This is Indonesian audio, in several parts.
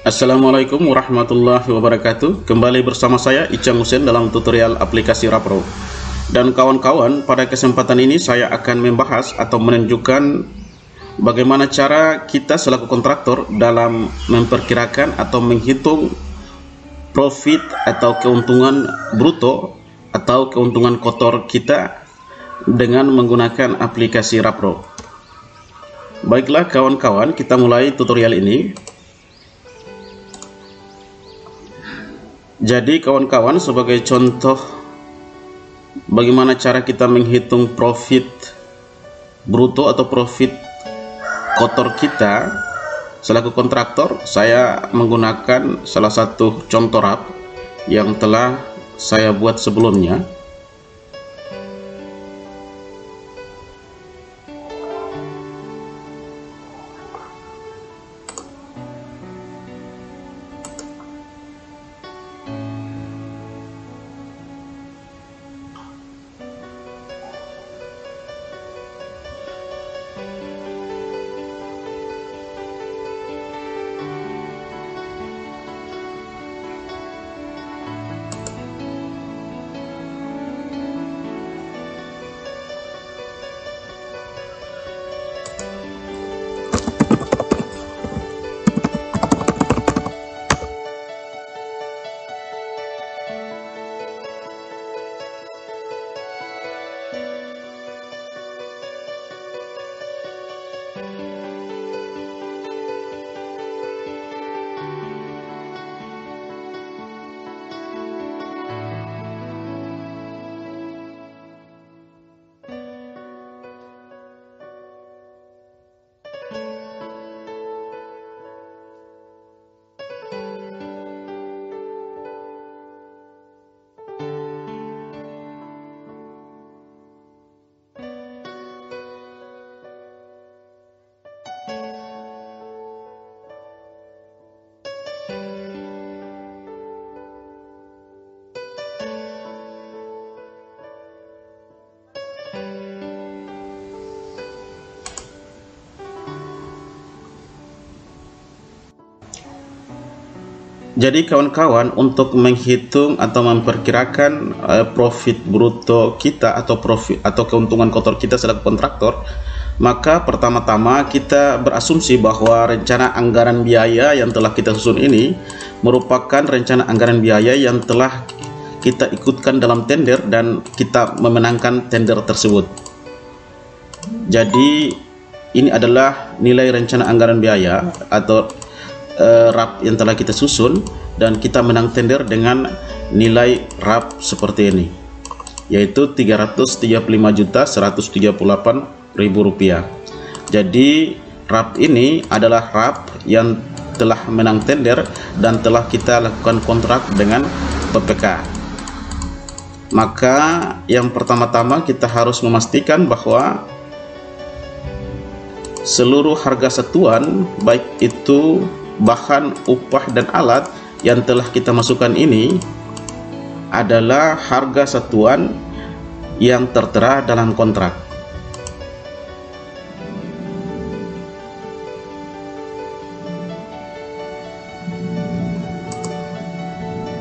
Assalamualaikum warahmatullahi wabarakatuh. Kembali bersama saya Icang Husen dalam tutorial aplikasi Rapro. Dan kawan-kawan, pada kesempatan ini saya akan membahas atau menunjukkan bagaimana cara kita selaku kontraktor dalam memperkirakan atau menghitung profit atau keuntungan bruto atau keuntungan kotor kita dengan menggunakan aplikasi Rapro. Baiklah kawan-kawan, kita mulai tutorial ini. Jadi kawan-kawan, sebagai contoh bagaimana cara kita menghitung profit bruto atau profit kotor kita selaku kontraktor, saya menggunakan salah satu contoh RAP yang telah saya buat sebelumnya. Jadi kawan-kawan, untuk menghitung atau memperkirakan profit bruto kita atau profit atau keuntungan kotor kita selaku kontraktor, maka pertama-tama kita berasumsi bahwa rencana anggaran biaya yang telah kita susun ini merupakan rencana anggaran biaya yang telah kita ikutkan dalam tender dan kita memenangkan tender tersebut. Jadi ini adalah nilai rencana anggaran biaya atau RAP yang telah kita susun, dan kita menang tender dengan nilai RAP seperti ini, yaitu Rp335.138.000. Jadi RAP ini adalah RAP yang telah menang tender dan telah kita lakukan kontrak dengan PPK. Maka yang pertama-tama kita harus memastikan bahwa seluruh harga satuan, baik itu bahan, upah, dan alat yang telah kita masukkan ini adalah harga satuan yang tertera dalam kontrak.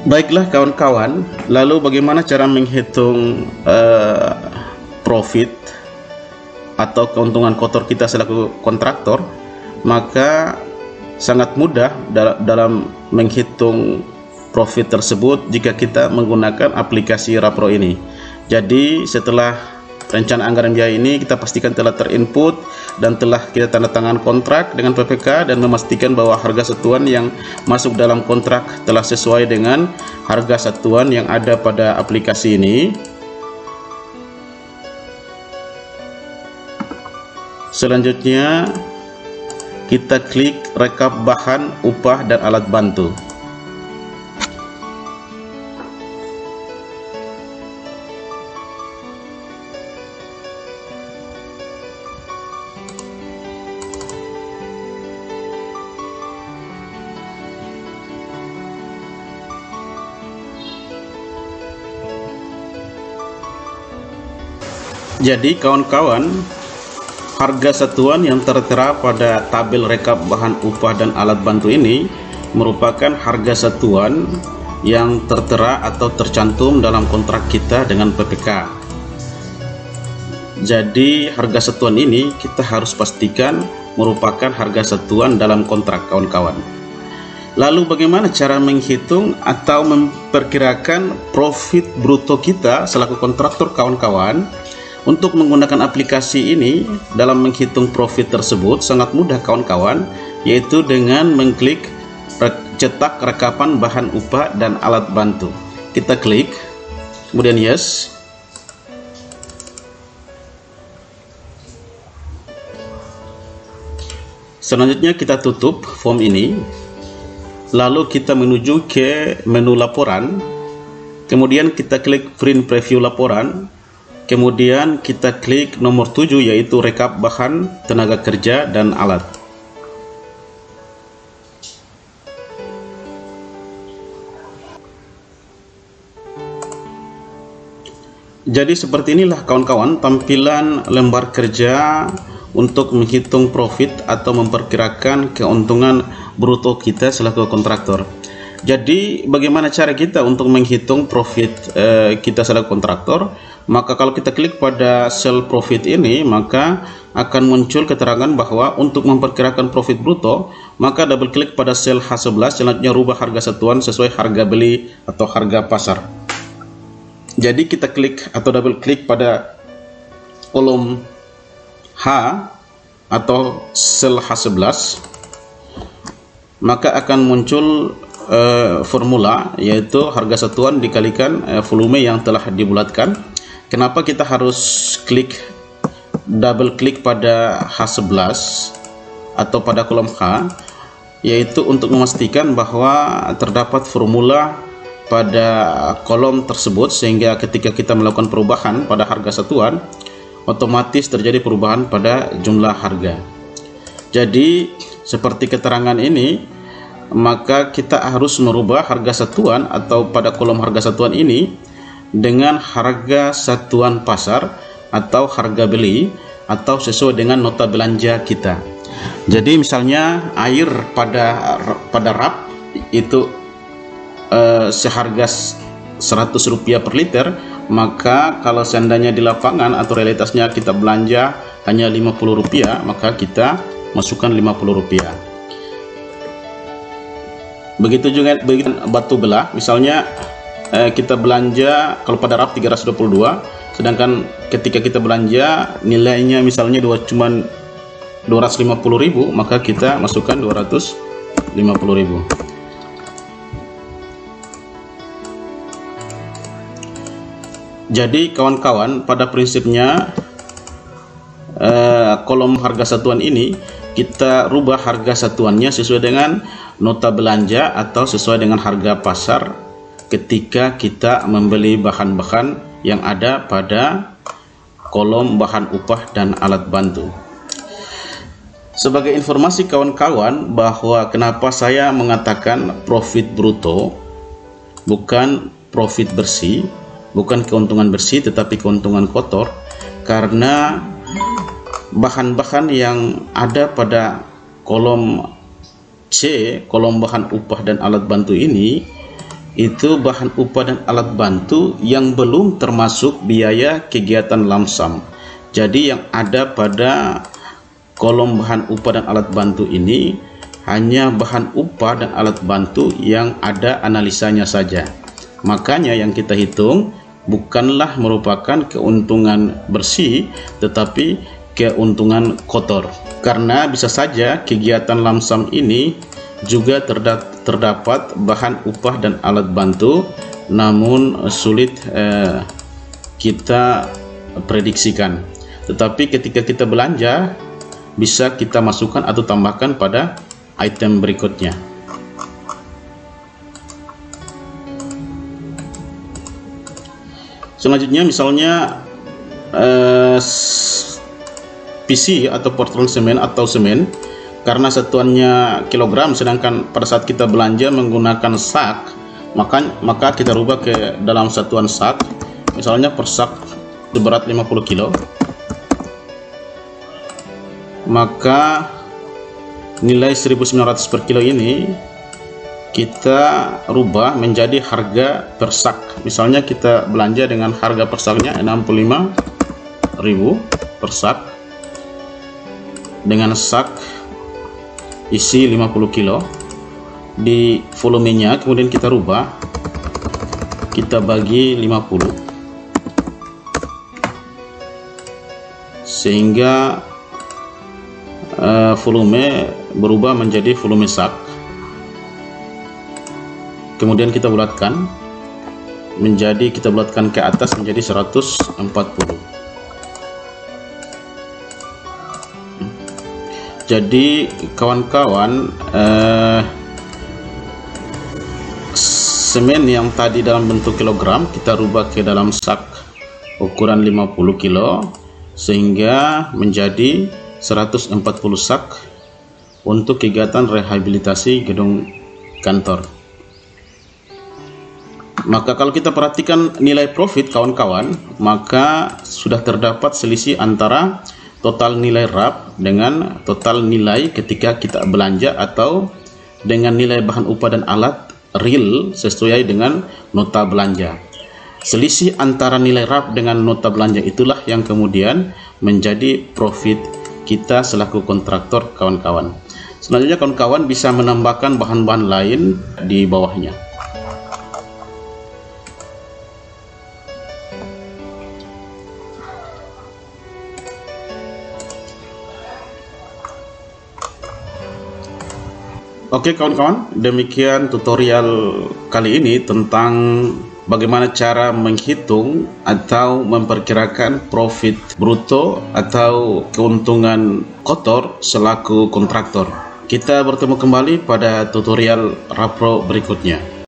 Baiklah kawan-kawan, lalu bagaimana cara menghitung profit atau keuntungan kotor kita selaku kontraktor? Maka sangat mudah dalam menghitung profit tersebut jika kita menggunakan aplikasi Rapro ini. Jadi setelah rencana anggaran biaya ini kita pastikan telah terinput dan telah kita tanda tangan kontrak dengan PPK dan memastikan bahwa harga satuan yang masuk dalam kontrak telah sesuai dengan harga satuan yang ada pada aplikasi ini. Selanjutnya kita klik rekap bahan, upah, dan alat bantu. Jadi kawan-kawan, harga satuan yang tertera pada tabel rekap bahan upah dan alat bantu ini merupakan harga satuan yang tertera atau tercantum dalam kontrak kita dengan PPK. Jadi harga satuan ini kita harus pastikan merupakan harga satuan dalam kontrak, kawan-kawan. Lalu bagaimana cara menghitung atau memperkirakan profit bruto kita selaku kontraktor, kawan-kawan? Untuk menggunakan aplikasi ini dalam menghitung profit tersebut sangat mudah, kawan-kawan, yaitu dengan mengklik cetak rekapan bahan upah dan alat bantu. Kita klik, kemudian yes. Selanjutnya kita tutup form ini, lalu kita menuju ke menu laporan, kemudian kita klik print preview laporan, kemudian kita klik nomor 7 yaitu rekap bahan, tenaga kerja, dan alat. Jadi seperti inilah, kawan-kawan, tampilan lembar kerja untuk menghitung profit atau memperkirakan keuntungan bruto kita selaku kontraktor. Jadi bagaimana cara kita untuk menghitung profit kita selaku kontraktor? Maka kalau kita klik pada sel profit ini, maka akan muncul keterangan bahwa untuk memperkirakan profit bruto, maka double klik pada sel H11, selanjutnya rubah harga satuan sesuai harga beli atau harga pasar. Jadi kita klik atau double klik pada kolom H atau sel H11, maka akan muncul formula, yaitu harga satuan dikalikan volume yang telah dibulatkan. Kenapa kita harus double klik pada H11 atau pada kolom H? Yaitu untuk memastikan bahwa terdapat formula pada kolom tersebut, sehingga ketika kita melakukan perubahan pada harga satuan, otomatis terjadi perubahan pada jumlah harga. Jadi seperti keterangan ini, maka kita harus merubah harga satuan atau pada kolom harga satuan ini dengan harga satuan pasar atau harga beli atau sesuai dengan nota belanja kita. Jadi misalnya air pada rap itu seharga Rp100 per liter, maka kalau seandainya di lapangan atau realitasnya kita belanja hanya Rp50, maka kita masukkan Rp50. Begitu juga batu belah, misalnya kita belanja kalau pada rap 322, sedangkan ketika kita belanja nilainya misalnya cuma 250.000, maka kita masukkan 250.000. Jadi kawan-kawan, pada prinsipnya kolom harga satuan ini kita rubah harga satuannya sesuai dengan nota belanja atau sesuai dengan harga pasar ketika kita membeli bahan-bahan yang ada pada kolom bahan upah dan alat bantu. Sebagai informasi kawan-kawan, bahwa kenapa saya mengatakan profit bruto bukan profit bersih, bukan keuntungan bersih tetapi keuntungan kotor, karena bahan-bahan yang ada pada kolom C, kolom bahan upah dan alat bantu ini, itu bahan upah dan alat bantu yang belum termasuk biaya kegiatan lamsam. Jadi yang ada pada kolom bahan upah dan alat bantu ini hanya bahan upah dan alat bantu yang ada analisanya saja. Makanya yang kita hitung bukanlah merupakan keuntungan bersih tetapi keuntungan kotor, karena bisa saja kegiatan lamsam ini juga terdapat bahan upah dan alat bantu namun sulit kita prediksikan, tetapi ketika kita belanja bisa kita masukkan atau tambahkan pada item berikutnya. Selanjutnya misalnya PC atau Portland semen atau semen, karena satuannya kilogram, sedangkan pada saat kita belanja menggunakan sak, maka kita rubah ke dalam satuan sak. Misalnya per sak berat 50 kilo, maka nilai 1.900 per kilo ini kita rubah menjadi harga per sak. Misalnya kita belanja dengan harga per saknya 65.000 per sak dengan sak isi 50 kilo. Di volumenya kemudian kita rubah, kita bagi 50 sehingga volume berubah menjadi volume sak. Kemudian kita bulatkan kita bulatkan ke atas menjadi 140. Jadi kawan-kawan, semen yang tadi dalam bentuk kilogram kita rubah ke dalam sak ukuran 50 kilo sehingga menjadi 140 sak untuk kegiatan rehabilitasi gedung kantor. Maka kalau kita perhatikan nilai profit kawan-kawan, maka sudah terdapat selisih antara total nilai RAP dengan total nilai ketika kita belanja atau dengan nilai bahan upah dan alat real sesuai dengan nota belanja. Selisih antara nilai RAP dengan nota belanja itulah yang kemudian menjadi profit kita selaku kontraktor kawan-kawan. Selanjutnya kawan-kawan bisa menambahkan bahan-bahan lain di bawahnya. Oke kawan-kawan, demikian tutorial kali ini tentang bagaimana cara menghitung atau memperkirakan profit bruto atau keuntungan kotor selaku kontraktor. Kita bertemu kembali pada tutorial Rapro berikutnya.